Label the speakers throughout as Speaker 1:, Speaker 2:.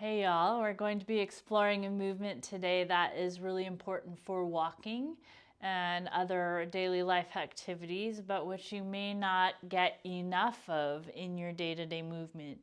Speaker 1: Hey y'all, we're going to be exploring a movement today that is really important for walking and other daily life activities, but which you may not get enough of in your day-to-day movement.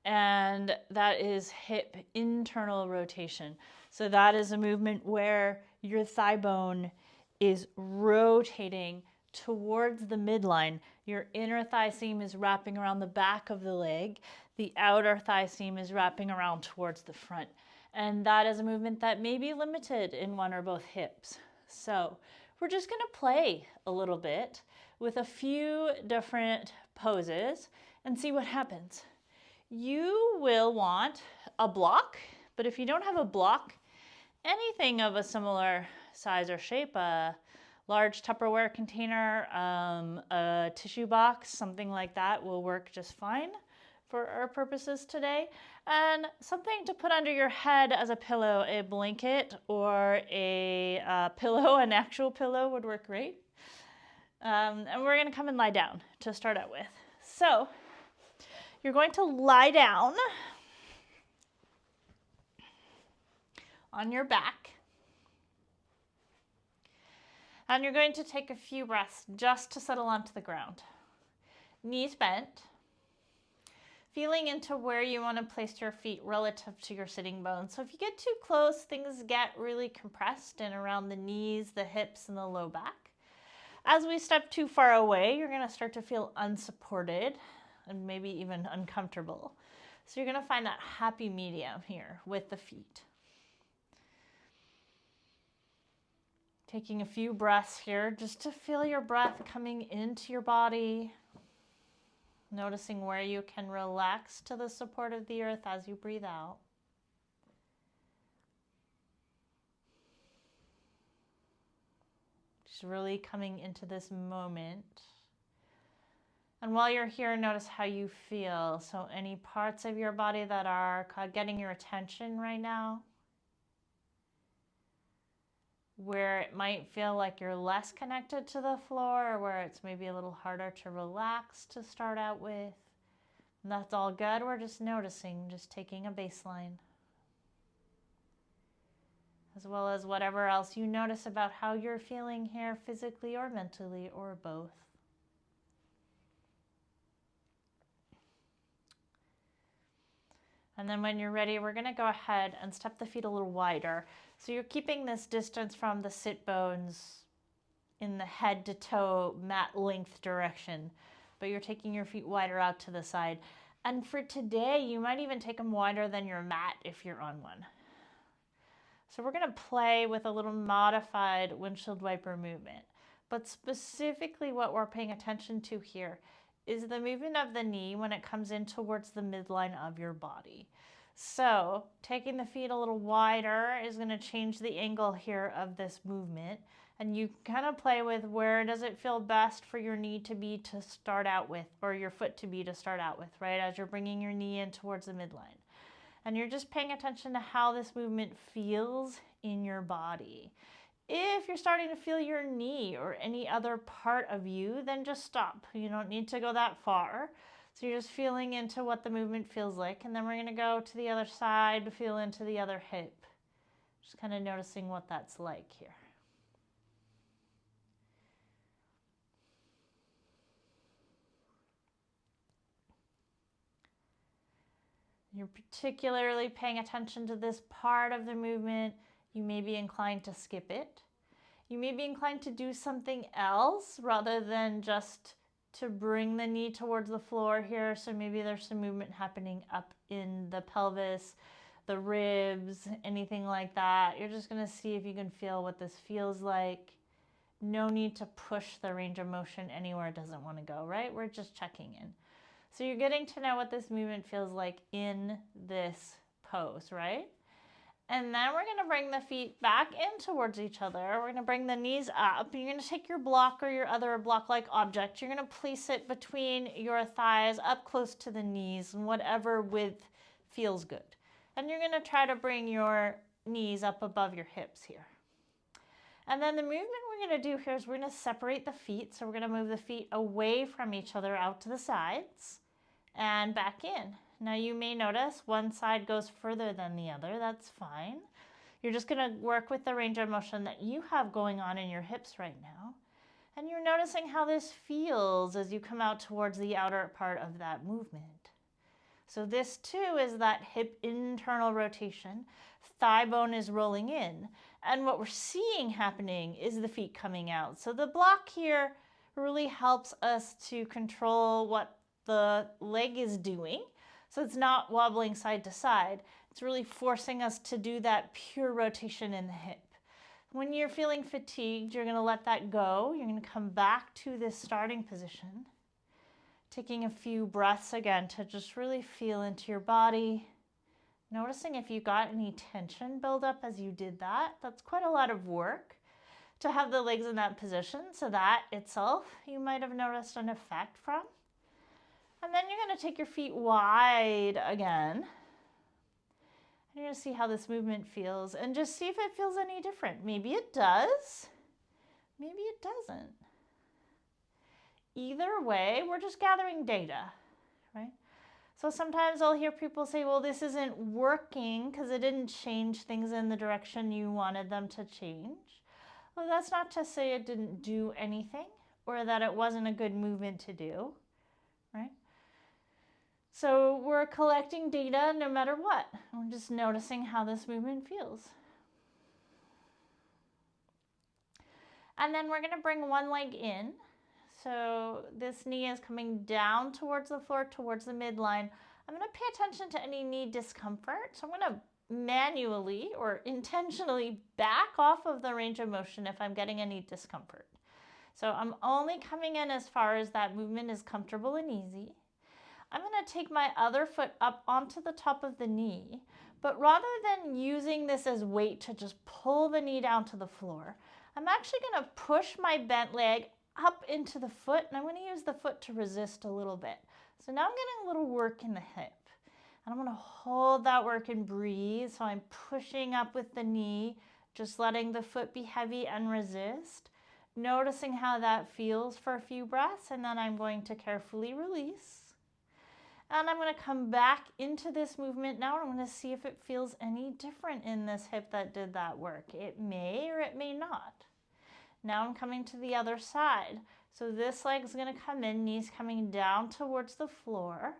Speaker 1: And that is hip internal rotation. So that is a movement where your thigh bone is rotating towards the midline. Your inner thigh seam is wrapping around the back of the leg. The outer thigh seam is wrapping around towards the front. And that is a movement that may be limited in one or both hips. So we're just going to play a little bit with a few different poses and see what happens. You will want a block, but if you don't have a block, anything of a similar size or shape, a large Tupperware container, a tissue box, something like that will work just fine for our purposes today. And something to put under your head as a pillow, a blanket or a pillow, an actual pillow would work great. And we're going to come and lie down to start out with. So you're going to lie down on your back. And you're going to take a few breaths just to settle onto the ground. Knees bent. Feeling into where you want to place your feet relative to your sitting bones. So if you get too close, things get really compressed and around the knees, the hips, and the low back. As we step too far away, you're going to start to feel unsupported and maybe even uncomfortable. So you're going to find that happy medium here with the feet. Taking a few breaths here just to feel your breath coming into your body. Noticing where you can relax to the support of the earth as you breathe out. Just really coming into this moment. And while you're here, notice how you feel. So any parts of your body that are getting your attention right now, where it might feel like you're less connected to the floor or where it's maybe a little harder to relax to start out with. And that's all good. We're just noticing, just taking a baseline. As well as whatever else you notice about how you're feeling here physically or mentally or both. And then when you're ready, we're going to go ahead and step the feet a little wider. So you're keeping this distance from the sit bones in the head to toe mat length direction, but you're taking your feet wider out to the side. And for today, you might even take them wider than your mat if you're on one. So we're going to play with a little modified windshield wiper movement. But specifically what we're paying attention to here is the movement of the knee when it comes in towards the midline of your body. So taking the feet a little wider is going to change the angle here of this movement. And you kind of play with where does it feel best for your knee to be to start out with, or your foot to be to start out with, right? As you're bringing your knee in towards the midline. And you're just paying attention to how this movement feels in your body. If you're starting to feel your knee or any other part of you, then just stop. You don't need to go that far. So you're just feeling into what the movement feels like. And then we're going to go to the other side to feel into the other hip. Just kind of noticing what that's like here. You're particularly paying attention to this part of the movement. You may be inclined to skip it. You may be inclined to do something else rather than just to bring the knee towards the floor here. So maybe there's some movement happening up in the pelvis, the ribs, anything like that. You're just going to see if you can feel what this feels like. No need to push the range of motion anywhere it doesn't want to go, right? We're just checking in. So you're getting to know what this movement feels like in this pose, right? And then we're going to bring the feet back in towards each other. We're going to bring the knees up. You're going to take your block or your other block-like object. You're going to place it between your thighs up close to the knees and whatever width feels good. And you're going to try to bring your knees up above your hips here. And then the movement we're going to do here is we're going to separate the feet. So we're going to move the feet away from each other out to the sides and back in. Now you may notice one side goes further than the other. That's fine. You're just going to work with the range of motion that you have going on in your hips right now. And you're noticing how this feels as you come out towards the outer part of that movement. So this too is that hip internal rotation. Thigh bone is rolling in. And what we're seeing happening is the feet coming out. So the block here really helps us to control what the leg is doing. So it's not wobbling side to side. It's really forcing us to do that pure rotation in the hip. When you're feeling fatigued, you're going to let that go. You're going to come back to this starting position, taking a few breaths again to just really feel into your body, noticing if you got any tension build up as you did that. That's quite a lot of work to have the legs in that position, so that itself you might have noticed an effect from. And then you're going to take your feet wide again. You're going to see how this movement feels and just see if it feels any different. Maybe it does, maybe it doesn't. Either way, we're just gathering data, right? So sometimes I'll hear people say, well, this isn't working because it didn't change things in the direction you wanted them to change. Well, that's not to say it didn't do anything or that it wasn't a good movement to do, right? So we're collecting data no matter what. We're just noticing how this movement feels. And then we're going to bring one leg in. So this knee is coming down towards the floor, towards the midline. I'm going to pay attention to any knee discomfort. So I'm going to manually or intentionally back off of the range of motion if I'm getting any discomfort. So I'm only coming in as far as that movement is comfortable and easy. I'm going to take my other foot up onto the top of the knee, but rather than using this as weight to just pull the knee down to the floor, I'm actually going to push my bent leg up into the foot, and I'm going to use the foot to resist a little bit. So now I'm getting a little work in the hip, and I'm going to hold that work and breathe. So I'm pushing up with the knee, just letting the foot be heavy and resist, noticing how that feels for a few breaths, and then I'm going to carefully release. And I'm going to come back into this movement now. I'm going to see if it feels any different in this hip that did that work. It may or it may not. Now I'm coming to the other side. So this leg is going to come in, knees coming down towards the floor.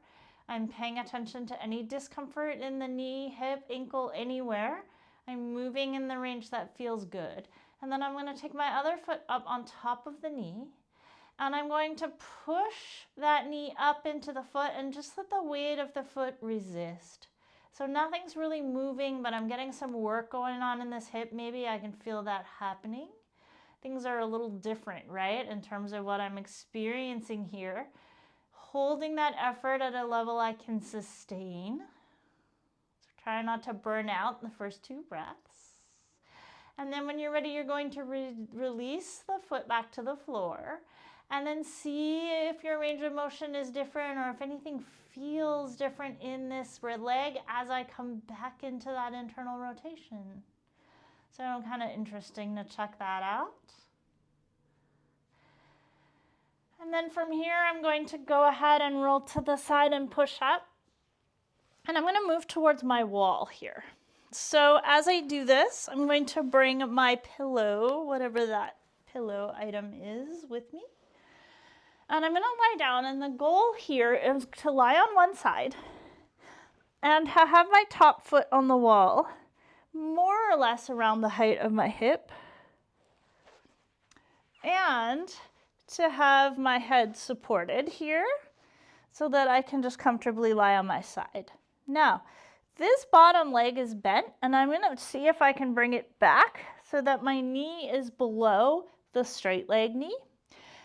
Speaker 1: I'm paying attention to any discomfort in the knee, hip, ankle, anywhere. I'm moving in the range that feels good. And then I'm going to take my other foot up on top of the knee. And I'm going to push that knee up into the foot and just let the weight of the foot resist. So nothing's really moving, but I'm getting some work going on in this hip. Maybe I can feel that happening. Things are a little different, right, in terms of what I'm experiencing here. Holding that effort at a level I can sustain. So try not to burn out in the first two breaths. And then when you're ready, you're going to release the foot back to the floor. And then see if your range of motion is different or if anything feels different in this leg as I come back into that internal rotation. So kind of interesting to check that out. And then from here, I'm going to go ahead and roll to the side and push up. And I'm going to move towards my wall here. So as I do this, I'm going to bring my pillow, whatever that pillow item is, with me. And I'm going to lie down, and the goal here is to lie on one side and to have my top foot on the wall, more or less around the height of my hip, and to have my head supported here so that I can just comfortably lie on my side. Now, this bottom leg is bent, and I'm going to see if I can bring it back so that my knee is below the straight leg knee.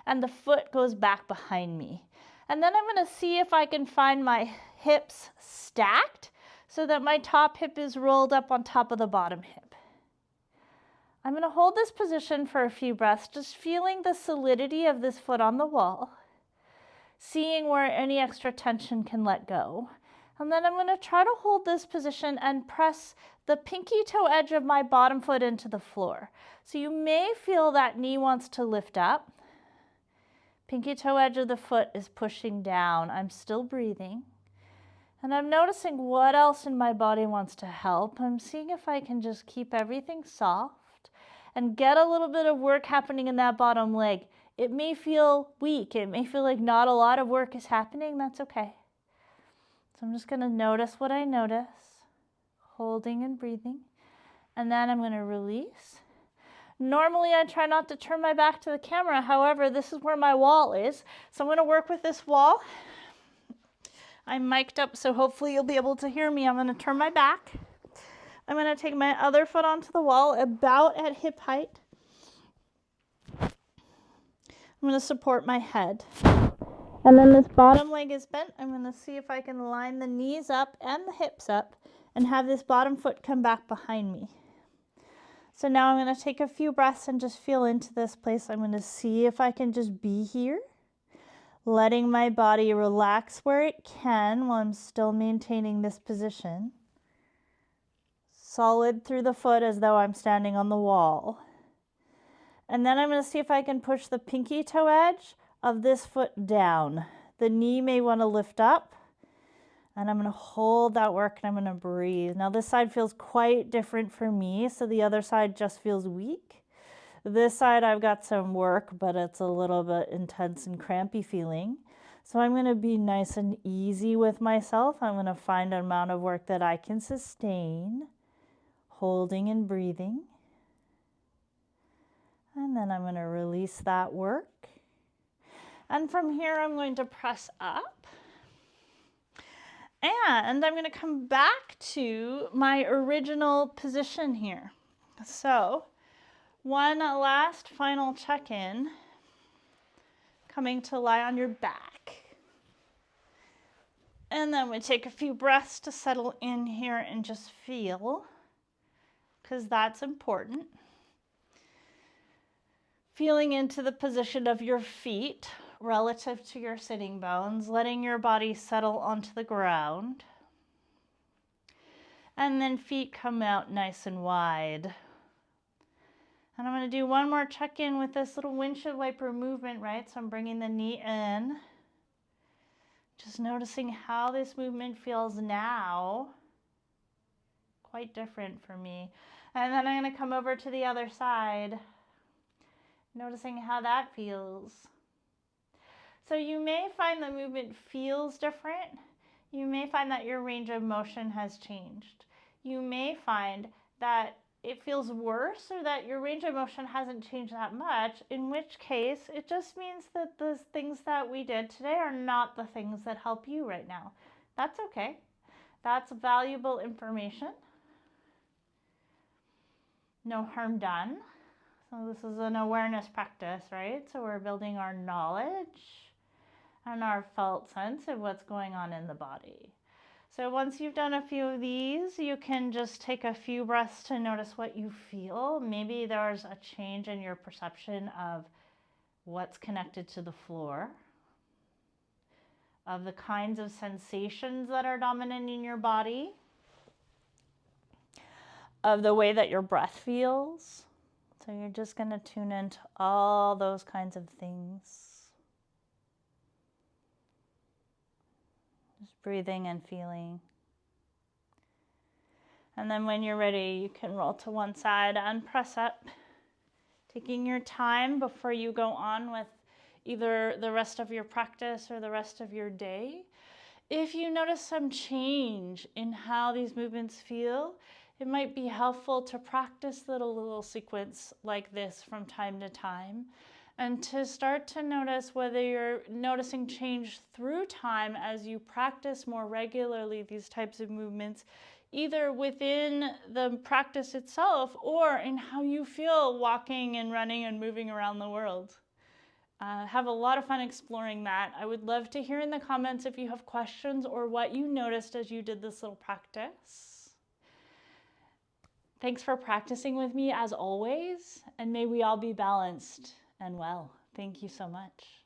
Speaker 1: And the foot goes back behind me. And then I'm going to see if I can find my hips stacked so that my top hip is rolled up on top of the bottom hip. I'm going to hold this position for a few breaths, just feeling the solidity of this foot on the wall, seeing where any extra tension can let go. And then I'm going to try to hold this position and press the pinky toe edge of my bottom foot into the floor. So you may feel that knee wants to lift up. Pinky toe edge of the foot is pushing down. I'm still breathing. And I'm noticing what else in my body wants to help. I'm seeing if I can just keep everything soft and get a little bit of work happening in that bottom leg. It may feel weak. It may feel like not a lot of work is happening. That's okay. So I'm just going to notice what I notice, holding and breathing. And then I'm going to release. Normally I try not to turn my back to the camera. However, this is where my wall is. So I'm going to work with this wall. I'm mic'd up, so hopefully you'll be able to hear me. I'm going to turn my back. I'm going to take my other foot onto the wall about at hip height. I'm going to support my head. And then this bottom leg is bent. I'm going to see if I can line the knees up and the hips up and have this bottom foot come back behind me. So now I'm going to take a few breaths and just feel into this place. I'm going to see if I can just be here, letting my body relax where it can while I'm still maintaining this position. Solid through the foot as though I'm standing on the wall. And then I'm going to see if I can push the pinky toe edge of this foot down. The knee may want to lift up. And I'm going to hold that work and I'm going to breathe. Now this side feels quite different for me, so the other side just feels weak. This side I've got some work, but it's a little bit intense and crampy feeling. So I'm going to be nice and easy with myself. I'm going to find an amount of work that I can sustain, holding and breathing. And then I'm going to release that work. And from here I'm going to press up. And I'm going to come back to my original position here. So one last final check-in, coming to lie on your back. And then we take a few breaths to settle in here and just feel, because that's important. Feeling into the position of your feet relative to your sitting bones, letting your body settle onto the ground. And then feet come out nice and wide. And I'm going to do one more check-in with this little windshield wiper movement, right? So I'm bringing the knee in. Just noticing how this movement feels now. Quite different for me. And then I'm going to come over to the other side. Noticing how that feels. So you may find the movement feels different. You may find that your range of motion has changed. You may find that it feels worse or that your range of motion hasn't changed that much, in which case it just means that the things that we did today are not the things that help you right now. That's okay. That's valuable information. No harm done. So this is an awareness practice, right? So we're building our knowledge and our felt sense of what's going on in the body. So once you've done a few of these, you can just take a few breaths to notice what you feel. Maybe there's a change in your perception of what's connected to the floor, of the kinds of sensations that are dominant in your body, of the way that your breath feels. So you're just going to tune into all those kinds of things. Just breathing and feeling. And then when you're ready, you can roll to one side and press up, taking your time before you go on with either the rest of your practice or the rest of your day. If you notice some change in how these movements feel, it might be helpful to practice little sequence like this from time to time, and to start to notice whether you're noticing change through time as you practice more regularly these types of movements, either within the practice itself or in how you feel walking and running and moving around the world. Have a lot of fun exploring that. I would love to hear in the comments if you have questions or what you noticed as you did this little practice. Thanks for practicing with me as always, and may we all be balanced and well. Thank you so much.